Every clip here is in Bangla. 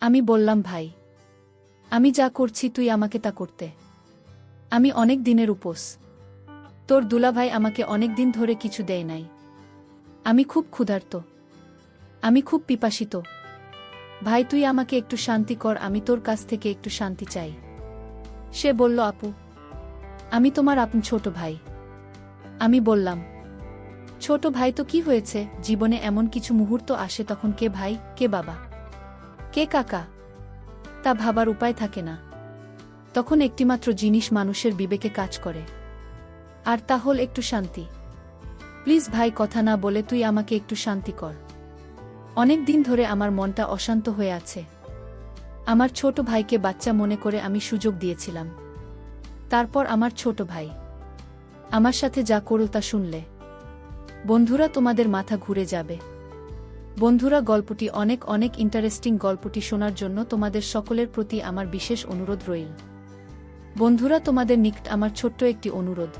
আমি বললাম, ভাই, আমি যা করছি তুই আমাকে তা করতে। আমি অনেক দিনের উপোস। তোর দুলাভাই আমাকে অনেক দিন ধরে কিছু দেয় নাই। আমি খুব ক্ষুধার্ত, আমি খুব পিপাসিত। ভাই, তুই আমাকে একটু শান্তি কর, আমি তোর কাছ থেকে একটু শান্তি চাই। সে বলল, আপু, আমি তোমার আপন ছোট ভাই। আমি বললাম, ছোট ভাই তো কি হয়েছে, জীবনে এমন কিছু মুহূর্ত আসে তখন কে ভাই, কে বাবা, কে কাকা, তা ভাবার উপায় থাকে না। তখন একটিমাত্র জিনিস মানুষের বিবেকে কাজ করে, আর তা হল একটু শান্তি। প্লিজ ভাই, কথা না বলে তুই আমাকে একটু শান্তি কর। অনেক দিন ধরে আমার মনটা অশান্ত হয়ে আছে। আমার ছোট ভাইকে বাচ্চা মনে করে আমি সুযোগ দিয়েছিলাম। তারপর আমার ছোট ভাই আমার সাথে যা করল তা শুনলে বন্ধুরা তোমাদের মাথা ঘুরে যাবে। বন্ধুরা, গল্পটি অনেক অনেক ইন্টারেস্টিং। গল্পটি শোনার জন্য তোমাদের সকলের প্রতি আমার বিশেষ অনুরোধ রইল। বন্ধুরা, তোমাদের নিকট আমার ছোট্ট একটি অনুরোধ,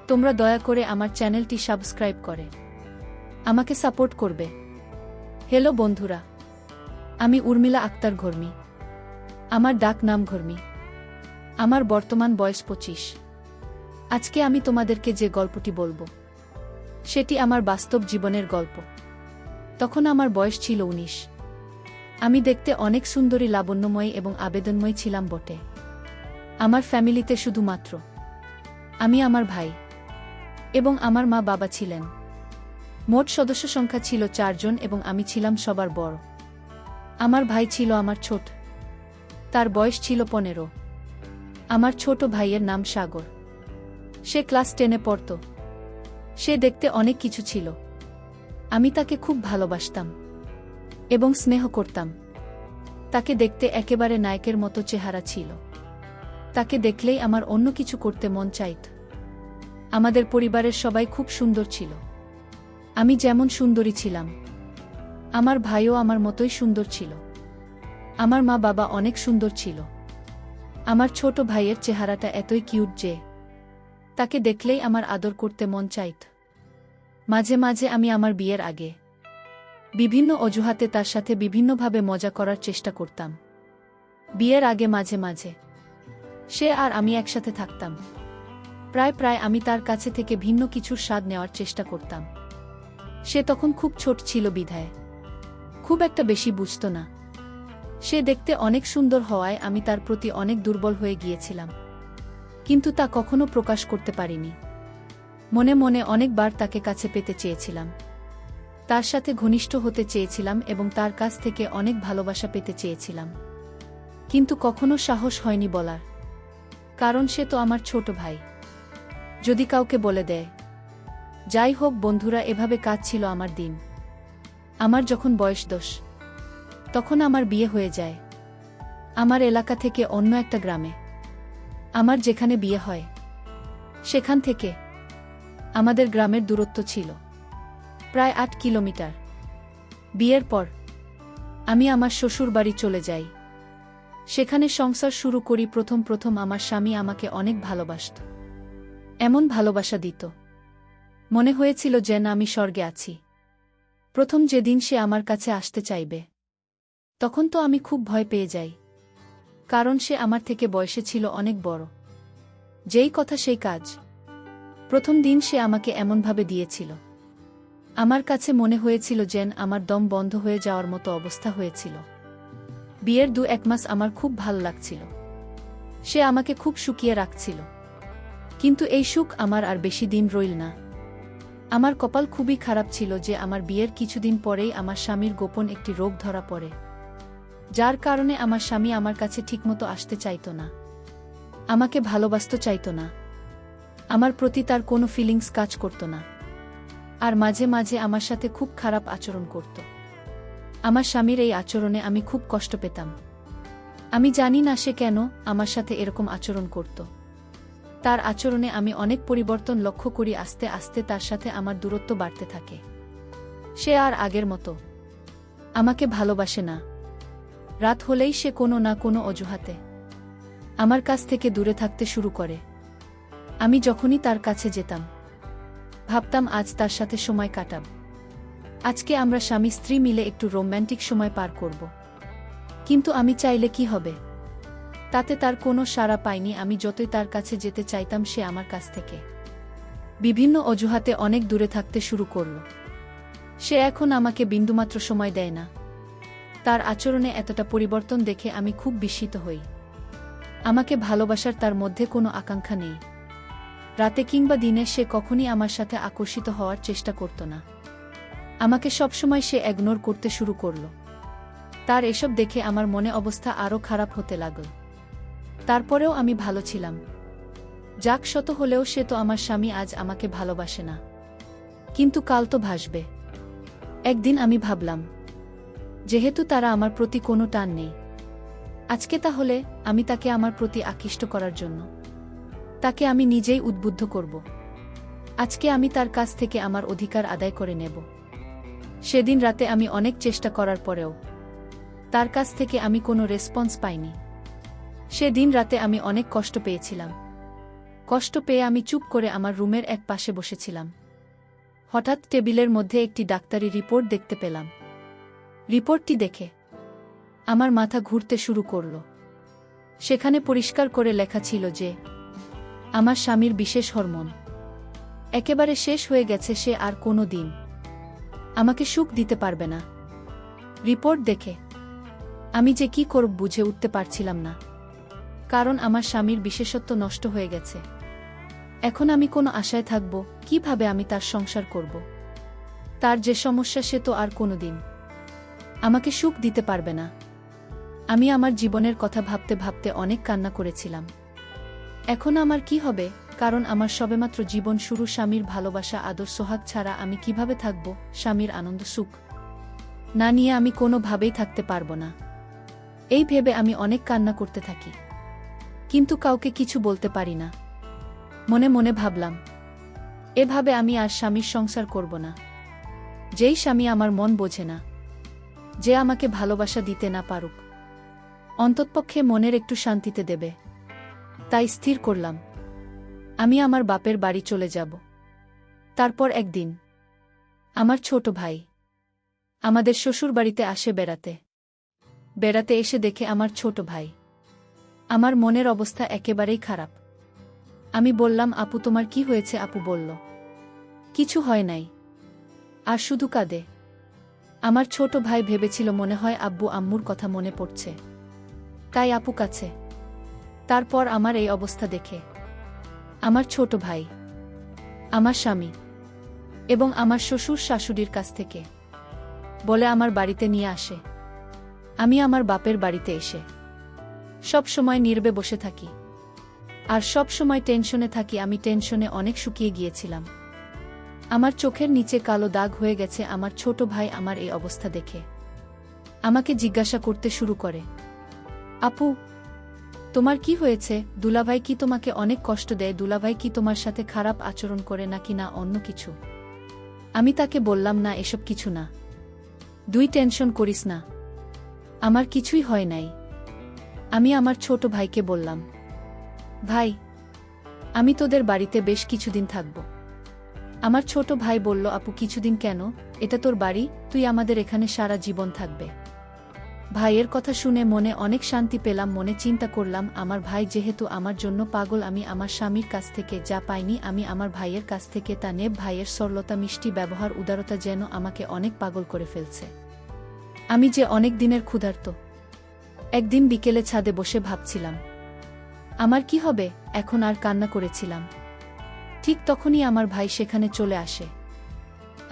তোমরা দয়া করে আমার চ্যানেলটি সাবস্ক্রাইব করে আমাকে সাপোর্ট করবে। হ্যালো বন্ধুরা, আমি উর্মিলা আক্তার ঘর্মি। আমার ডাক নাম ঘর্মি। আমার বর্তমান বয়স 25। আজকে আমি তোমাদেরকে যে গল্পটি বলবো সেটি আমার বাস্তব জীবনের গল্প। তখন আমার বয়স ছিল 19। আমি দেখতে অনেক সুন্দরী, লাবণ্যময়ী এবং আবেদনময়ী ছিলাম বটে। আমার ফ্যামিলিতে শুধুমাত্র আমি, আমার ভাই এবং আমার মা বাবা ছিলেন। মোট সদস্য সংখ্যা ছিল 4 জন এবং আমি ছিলাম সবার বড়। আমার ভাই ছিল আমার ছোট, তার বয়স ছিল 15। আমার ছোট ভাইয়ের নাম সাগর। সে ক্লাস 10-এ পড়ত। সে দেখতে অনেক কিছু ছিল। আমি তাকে খুব ভালোবাসতাম এবং স্নেহ করতাম। তাকে দেখতে একেবারে নায়কের মতো চেহারা ছিল। তাকে দেখলেই আমার অন্য কিছু করতে মন চাইত। আমাদের পরিবারের সবাই খুব সুন্দর ছিল। আমি যেমন সুন্দরী ছিলাম, আমার ভাইও আমার মতোই সুন্দর ছিল। আমার মা বাবা অনেক সুন্দর ছিল। আমার ছোট ভাইয়ের চেহারাটা এতই কিউট যে তাকে দেখলেই আমার আদর করতে মন চাইত। মাঝে মাঝে আমি আমার বিয়ের আগে বিভিন্ন অজুহাতে তার সাথে বিভিন্নভাবে মজা করার চেষ্টা করতাম। বিয়ের আগে মাঝে মাঝে সে আর আমি একসাথে থাকতাম। প্রায় আমি তার কাছে থেকে ভিন্ন কিছুর স্বাদ নেওয়ার চেষ্টা করতাম। সে তখন খুব ছোট ছিল বিধায় খুব একটা বেশি বুঝত না। সে দেখতে অনেক সুন্দর হওয়ায় আমি তার প্রতি অনেক দুর্বল হয়ে গিয়েছিলাম, কিন্তু তা কখনো প্রকাশ করতে পারিনি। মনে মনে অনেকবার তাকে কাছে পেতে চেয়েছিলাম, তার সাথে ঘনিষ্ঠ হতে চেয়েছিলাম এবং তার কাছ থেকে অনেক ভালোবাসা পেতে চেয়েছিলাম, কিন্তু কখনো সাহস হয়নি বলার। কারণ সে তো আমার ছোট ভাই, যদি কাউকে বলে দেয়। যাই হোক বন্ধুরা, এভাবে কাটছিল আমার দিন। আমার যখন বয়স 10, তখন আমার বিয়ে হয়ে যায় আমার এলাকা থেকে অন্য একটা গ্রামে। আমার যেখানে বিয়ে হয় সেখান থেকে আমাদের গ্রামের দূরত্ব ছিল প্রায় 8 কিলোমিটার। বিয়ের পর আমি আমার শ্বশুর বাড়ি চলে যাই। সেখানে সংসার শুরু করি। প্রথম আমার স্বামী আমাকে অনেক ভালোবাসত। এমন ভালোবাসা দিত, মনে হয়েছিল যেন আমি স্বর্গে আছি। প্রথম যেদিন সে আমার কাছে আসতে চাইবে, তখন তো আমি খুব ভয় পেয়ে যাই, কারণ সে আমার থেকে বয়সে ছিল অনেক বড়। যেই কথা সেই কাজ। প্রথম দিন সে আমাকে এমনভাবে দিয়েছিল, আমার কাছে মনে হয়েছিল যেন আমার দম বন্ধ হয়ে যাওয়ার মতো অবস্থা হয়েছিল। বিয়ের 2-1 মাস আমার খুব ভালো লাগছিল। সে আমাকে খুব শুকিয়ে রাখছিল, কিন্তু এই সুখ আমার আর বেশি দিন রইল না। আমার কপাল খুবই খারাপ ছিল যে আমার বিয়ের কিছুদিন পরেই আমার স্বামীর গোপন একটি রোগ ধরা পড়ে, যার কারণে আমার স্বামী আমার কাছে ঠিকমতো আসতে চাইত না, আমাকে ভালোবাসতে চাইত না, আমার প্রতি তার কোনো ফিলিংস কাজ করত না, আর মাঝে মাঝে আমার সাথে খুব খারাপ আচরণ করত। আমার স্বামীর এই আচরণে আমি খুব কষ্ট পেতাম। আমি জানি না সে কেন আমার সাথে এরকম আচরণ করত। তার আচরণে আমি অনেক পরিবর্তন লক্ষ্য করি। আস্তে আস্তে তার সাথে আমার দূরত্ব বাড়তে থাকে। সে আর আগের মতো আমাকে ভালোবাসে না। রাত হলেই সে কোনো না কোনো অজুহাতে আমার কাছ থেকে দূরে থাকতে শুরু করে। আমি যখনই তার কাছে যেতাম, ভাবতাম আজ তার সাথে সময় কাটাব। আজকে আমরা স্বামী স্ত্রী মিলে একটু রোম্যান্টিক সময় পার করব। কিন্তু আমি চাইলে কি হবে? তাতে তার কোনো সাড়া পাইনি। আমি যতই তার কাছে যেতে চাইতাম সে আমার কাছ থেকে বিভিন্ন অজুহাতে অনেক দূরে থাকতে শুরু করল। সে এখন আমাকে বিন্দুমাত্র সময় দেয় না। তার আচরণে এতটা পরিবর্তন দেখে আমি খুব বিস্মিত হই। আমাকে ভালোবাসার তার মধ্যে কোনো আকাঙ্ক্ষা নেই। রাতে কিংবা দিনে সে কখনই আমার সাথে আকর্ষিত হওয়ার চেষ্টা করত না। আমাকে সবসময় সে ইগনোর করতে শুরু করল। তার এসব দেখে আমার মনে অবস্থা আরও খারাপ হতে লাগল। তারপরেও আমি ভালো ছিলাম। যাক শত হলেও সে তো আমার স্বামী, আজ আমাকে ভালোবাসে না, কিন্তু কাল তো ভাসবে। একদিন আমি ভাবলাম, যেহেতু তারা আমার প্রতি কোনো টান নেই, আজকে তাহলে আমি তাকে আমার প্রতি আকৃষ্ট করার জন্য তাকে আমি নিজেই উদ্বুদ্ধ করব। আজকে আমি তার কাছ থেকে আমার অধিকার আদায় করে নেব। সেদিন রাতে আমি অনেক চেষ্টা করার পরেও তার কাছ থেকে আমি কোনো রেসপন্স পাইনি। সেদিন রাতে আমি অনেক কষ্ট পেয়েছিলাম। কষ্ট পেয়ে আমি চুপ করে আমার রুমের এক পাশে বসেছিলাম। হঠাৎ টেবিলের মধ্যে একটি ডাক্তারি রিপোর্ট দেখতে পেলাম। রিপোর্টটি দেখে আমার মাথা ঘুরতে শুরু করল। সেখানে পরিষ্কার করে লেখা ছিল যে আমার স্বামীর বিশেষ হরমোন একেবারে শেষ হয়ে গেছে। সে আর কোনো দিন আমাকে সুখ দিতে পারবে না। রিপোর্ট দেখে আমি যে কি করব বুঝে উঠতে পারছিলাম না, কারণ আমার স্বামীর বিশেষত্ব নষ্ট হয়ে গেছে। এখন আমি কোনো আশায় থাকব? কিভাবে আমি তার সংসার করব? তার যে সমস্যা সে তো আর কোনোদিন আমাকে সুখ দিতে পারবে না। আমি আমার জীবনের কথা ভাবতে ভাবতে অনেক কান্না করেছিলাম। এখন আমার কি হবে? কারণ আমার সবেমাত্র জীবন শুরু। স্বামীর ভালোবাসা, আদর, সোহাগ ছাড়া আমি কিভাবে থাকব? স্বামীর আনন্দ সুখ না নিয়ে আমি কোনোভাবেই থাকতে পারবো না। এই ভেবে আমি অনেক কান্না করতে থাকি, কিন্তু কাউকে কিছু বলতে পারি না। মনে মনে ভাবলাম, এভাবে আমি আর স্বামীর সংসার করব না। যেই স্বামী আমার মন বোঝে না, যে আমাকে ভালোবাসা দিতে না পারুক, অন্ততপক্ষে মনের একটু শান্তিতে দেবে। তাই স্থির করলাম, আমি আমার বাপের বাড়ি চলে যাব। তারপর একদিন আমার ছোট ভাই আমাদের শ্বশুর বাড়িতে আসে বেড়াতে। বেড়াতে এসে দেখে আমার ছোট ভাই। আমার মনের অবস্থা একেবারেই খারাপ। আমি বললাম, আপু তোমার কি হয়েছে? আপু বলল, কিছু হয় নাই, আর শুধু কাঁদে। আমার ছোট ভাই ভেবেছিল মনে হয় আব্বু আম্মুর কথা মনে পড়ছে, তাই আপু কাছে। তারপর আমার এই অবস্থা দেখে আমার ছোট ভাই, আমার স্বামী এবং আমার শ্বশুর শাশুড়ির কাছ থেকে বলে আমার বাড়িতে নিয়ে আসে। আমি আমার বাপের বাড়িতে এসে সব সময় নীরবে বসে থাকি, আর সব সময় টেনশনে থাকি। আমি টেনশনে অনেক শুকিয়ে গিয়েছিলাম। আমার চোখের নিচে কালো দাগ হয়ে গেছে। আমার ছোট ভাই আমার এই অবস্থা দেখে আমাকে জিজ্ঞাসা করতে শুরু করে, আপু তোমার কি হয়েছে? দুলাভাই কি তোমাকে অনেক কষ্ট দেয়? দুলাভাই কি তোমার সাথে খারাপ আচরণ করে নাকি না অন্য কিছু? আমি তাকে বললাম, না, এসব কিছু না, টেনশন করিস না, আমার কিছুই হয় নাই। আমি আমার ছোট ভাইকে বললাম, ভাই আমি তোদের বাড়িতে বেশ কিছুদিন থাকব। আমার ছোট ভাই বলল, আপু কিছুদিন কেন? এটা তোর বাড়ি, তুই আমাদের এখানে সারা জীবন থাকবে। ভাইয়ের কথা শুনে মনে অনেক শান্তি পেলাম। মনে চিন্তা করলাম, আমার ভাই যেহেতু আমার জন্য পাগল, আমি আমার স্বামীর কাছ থেকে যা পাইনি আমি আমার ভাইয়ের কাছ থেকে তা নেব। ভাইয়ের সরলতা, মিষ্টি ব্যবহার, উদারতা যেন আমাকে অনেক পাগল করে ফেলছে। আমি যে অনেক দিনের ক্ষুধার্ত। একদিন বিকেলে ছাদে বসে ভাবছিলাম আমার কি হবে এখন, আর কান্না করেছিলাম। ঠিক তখনই আমার ভাই সেখানে চলে আসে।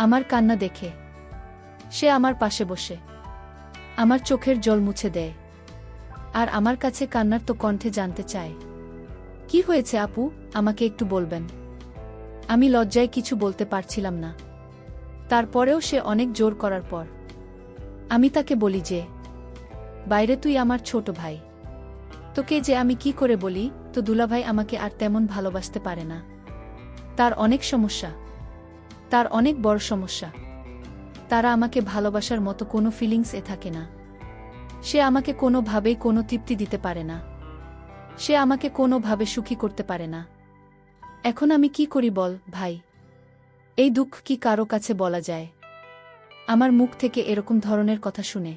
আমার কান্না দেখে সে আমার পাশে বসে আমার চোখের জল মুছে দেয়, আর আমার কাছে কান্নার তো কণ্ঠে জানতে চায়, কি হয়েছে আপু, আমাকে একটু বলবেন? আমি লজ্জায় কিছু বলতে পারছিলাম না। তারপরেও সে অনেক জোর করার পর আমি তাকে বলি যে, বাইরে তুই আমার ছোট ভাই, তোকে যে আমি কি করে বলি? তো দুলাভাই আমাকে আর তেমন ভালোবাসতে পারে না। তার অনেক সমস্যা, তার অনেক বড় সমস্যা। তারা আমাকে ভালোবাসার মতো কোনো ফিলিংস থাকে না। সে আমাকে কোনোভাবেই কোনো তৃপ্তি দিতে পারে না। সে আমাকে কোনোভাবে সুখী করতে পারে না। এখন আমি কি করি বল ভাই? এই দুঃখ কি কারো কাছে বলা যায়? আমার মুখ থেকে এরকম ধরনের কথা শুনে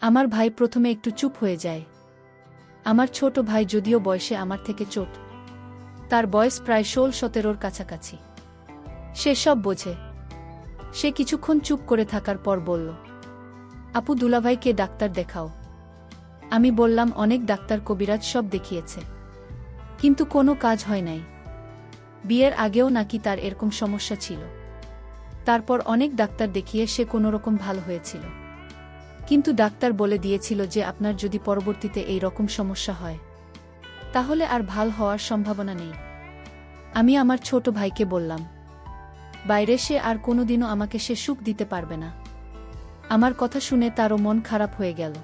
আমার ভাই প্রথমে একটু চুপ হয়ে যায়। আমার ছোট ভাই যদিও বয়সে আমার থেকে ছোট, তার বয়স প্রায় 16-17 কাছাকাছি। সে সব বোঝে। সে কিছুক্ষণ চুপ করে থাকার পর বলল, আপু, দুলাভাইকে ডাক্তার দেখাও। আমি বললাম, অনেক ডাক্তার কবিরাজ সব দেখিয়েছে, কিন্তু কোনো কাজ হয় নাই। বিয়ের আগেও নাকি তার এরকম সমস্যা ছিল। তারপর অনেক ডাক্তার দেখিয়ে সে কোনোরকম ভালো হয়েছিল, কিন্তু ডাক্তার বলে দিয়েছিল যে আপনার যদি পরবর্তীতে এই রকম সমস্যা হয় তাহলে আর ভাল হওয়ার সম্ভাবনা নেই। আমি আমার ছোট ভাইকে বললাম, বাইরে সে আর কোনোদিনও আমাকে সে সুখ দিতে পারবে না। আমার কথা শুনে তারও মন খারাপ হয়ে গেল।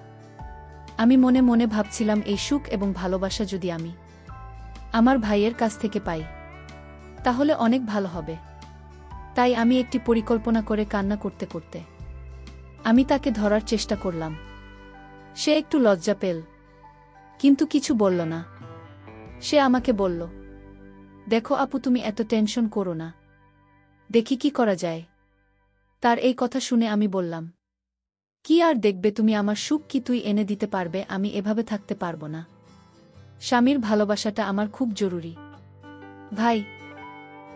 আমি মনে মনে ভাবছিলাম, এই সুখ এবং ভালোবাসা যদি আমি আমার ভাইয়ের কাছ থেকে পাই তাহলে অনেক ভালো হবে। তাই আমি একটি পরিকল্পনা করে কান্না করতে করতে আমি তাকে ধরার চেষ্টা করলাম। সে একটু লজ্জা পেল, কিন্তু কিছু বলল না। সে আমাকে বলল, দেখো আপু, তুমি এত টেনশন করো না, দেখি কি করা যায়। তার এই কথা শুনে আমি বললাম, কি আর দেখবে তুমি, আমার সুখ কি তুই এনে দিতে পারবে? আমি এভাবে থাকতে পারবো না। স্বামীর ভালোবাসাটা আমার খুব জরুরি। ভাই,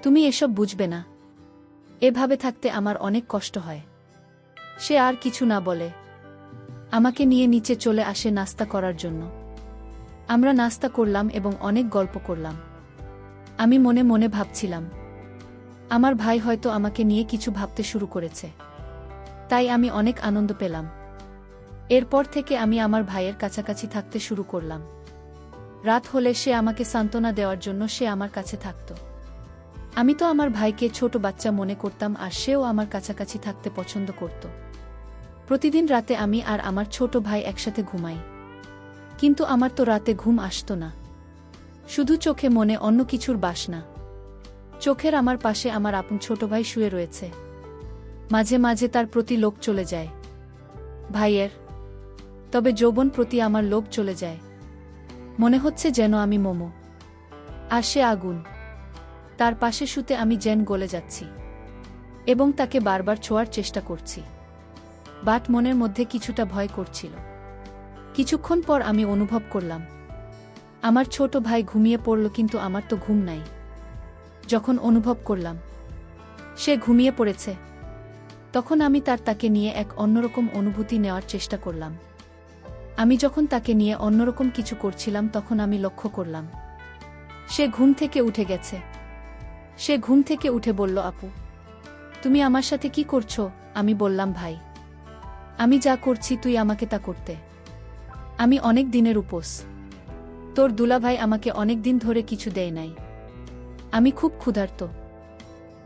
তুমি এসব বুঝবে না। এভাবে থাকতে আমার অনেক কষ্ট হয়। সে আর কিছু না বলে আমাকে নিয়ে নিচে চলে আসে নাস্তা করার জন্য। আমরা নাস্তা করলাম এবং অনেক গল্প করলাম। আমি মনে মনে ভাবছিলাম, আমার ভাই হয়তো আমাকে নিয়ে কিছু ভাবতে শুরু করেছে। তাই আমি অনেক আনন্দ পেলাম। এরপর থেকে আমি আমার ভাইয়ের কাছাকাছি থাকতে শুরু করলাম। রাত হলে সে আমাকে সান্ত্বনা দেওয়ার জন্য সে আমার কাছে থাকত। আমি তো আমার ভাইকে ছোট বাচ্চা মনে করতাম, আর সেও আমার কাছাকাছি থাকতে পছন্দ করত। প্রতিদিন রাতে আমি আর আমার ছোট ভাই একসাথে ঘুমাই, কিন্তু আমার তো রাতে ঘুম আসতো না। শুধু চোখে মনে অন্য কিছুর বাসনা। চোখের আমার পাশে আমার আপন ছোট ভাই শুয়ে রয়েছে। মাঝে মাঝে তার প্রতি লোভ চলে যায় ভাইয়ের, তবে যৌবন প্রতি আমার লোভ চলে যায়। মনে হচ্ছে যেন আমি মোমো আর সে আগুন। তার পাশে শুতে আমি যেন গলে যাচ্ছি এবং তাকে বারবার ছোঁয়ার চেষ্টা করছি। বাট মনের মধ্যে কিছুটা ভয় করছিল। কিছুক্ষণ পর আমি অনুভব করলাম আমার ছোট ভাই ঘুমিয়ে পড়ল, কিন্তু আমার তো ঘুম নাই। যখন অনুভব করলাম সে ঘুমিয়ে পড়েছে, তখন আমি তাকে নিয়ে এক অন্যরকম অনুভূতি নেওয়ার চেষ্টা করলাম। আমি যখন তাকে নিয়ে অন্যরকম কিছু করছিলাম তখন আমি লক্ষ্য করলাম সে ঘুম থেকে উঠে গেছে। সে ঘুম থেকে উঠে বলল, আপু, তুমি আমার সাথে কি করছো? আমি বললাম, ভাই, আমি যা করছি তুই আমাকে তা করতে। আমি অনেক দিনের উপোস। তোর দুলাভাই আমাকে অনেক দিন ধরে কিছু দেয় নাই। আমি খুব ক্ষুধার্ত,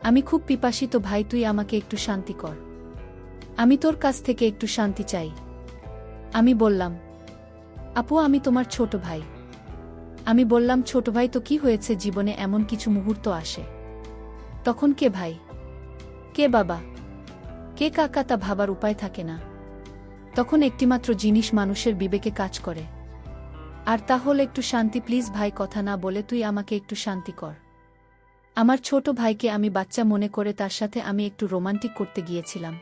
আমি খুব পিপাসিত। ভাই, তুই আমাকে একটু শান্তি কর। আমি তোর কাছ থেকে একটু শান্তি চাই। আমি বললাম, আপু, আমি তোমার ছোট ভাই। আমি বললাম, ছোট ভাই তো কি হয়েছে? জীবনে এমন কিছু মুহূর্ত আসে, তখন কে ভাই, কে বাবা, কে কাকা তা ভাবার উপায় থাকে না। তখন একটিমাত্র জিনিস মানুষের বিবেকে কাজ করে, আর তা হল একটু শান্তি। প্লিজ ভাই, কথা না বলে তুই আমাকে একটু শান্তি কর। আমার ছোট ভাইকে আমি বাচ্চা মনে করে তার সাথে আমি একটু রোমান্টিক করতে গিয়েছিলাম।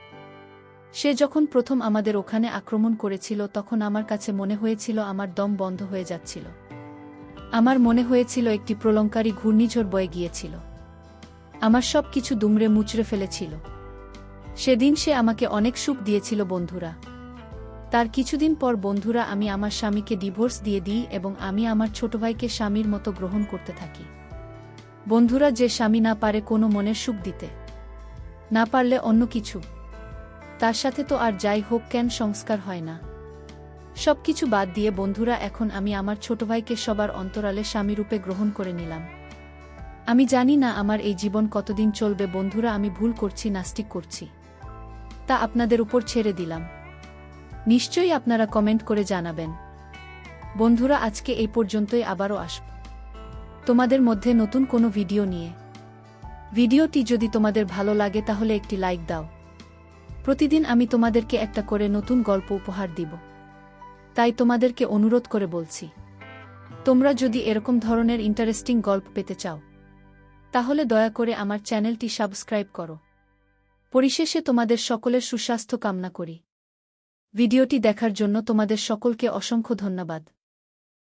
সে যখন প্রথম আমাদের ওখানে আক্রমণ করেছিল তখন আমার কাছে মনে হয়েছিল আমার দম বন্ধ হয়ে যাচ্ছিল। আমার মনে হয়েছিল একটি প্রলঙ্কারী ঘূর্ণিঝড় বয়ে গিয়েছিল। আমার সব কিছু দুমড়ে মুচড়ে ফেলেছিল। সেদিন সে আমাকে অনেক সুখ দিয়েছিল বন্ধুরা। তার কিছুদিন পর বন্ধুরা আমি আমার স্বামীকে ডিভোর্স দিয়ে দিই এবং আমি আমার ছোট ভাইকে স্বামীর মতো গ্রহণ করতে থাকি। বন্ধুরা, যে স্বামী না পারে কোনো মনের সুখ দিতে, না পারলে অন্য কিছু, তার সাথে তো আর যাই হোক কেন সংস্কার হয় না। সবকিছু বাদ দিয়ে বন্ধুরা, এখন আমি আমার ছোট ভাইকে সবার অন্তরালে স্বামীরূপে গ্রহণ করে নিলাম। আমি জানি না আমার এই জীবন কতদিন চলবে বন্ধুরা। আমি ভুল করছি, নাস্তিক করছি, তা আপনাদের উপর ছেড়ে দিলাম। নিশ্চয়ই আপনারা কমেন্ট করে জানাবেন। বন্ধুরা, আজকে এই পর্যন্তই। আবারও আসব তোমাদের মধ্যে নতুন কোনো ভিডিও নিয়ে। ভিডিওটি যদি তোমাদের ভালো লাগে তাহলে একটি লাইক দাও। প্রতিদিন আমি তোমাদেরকে একটা করে নতুন গল্প উপহার দিব, তাই তোমাদেরকে অনুরোধ করে বলছি, তোমরা যদি এরকম ধরনের ইন্টারেস্টিং গল্প পেতে চাও তাহলে দয়া করে আমার চ্যানেলটি সাবস্ক্রাইব করো। পরিশেষে তোমাদের সকলের সুস্বাস্থ্য কামনা করি। ভিডিওটি দেখার জন্য তোমাদের সকলকে অসংখ্য ধন্যবাদ।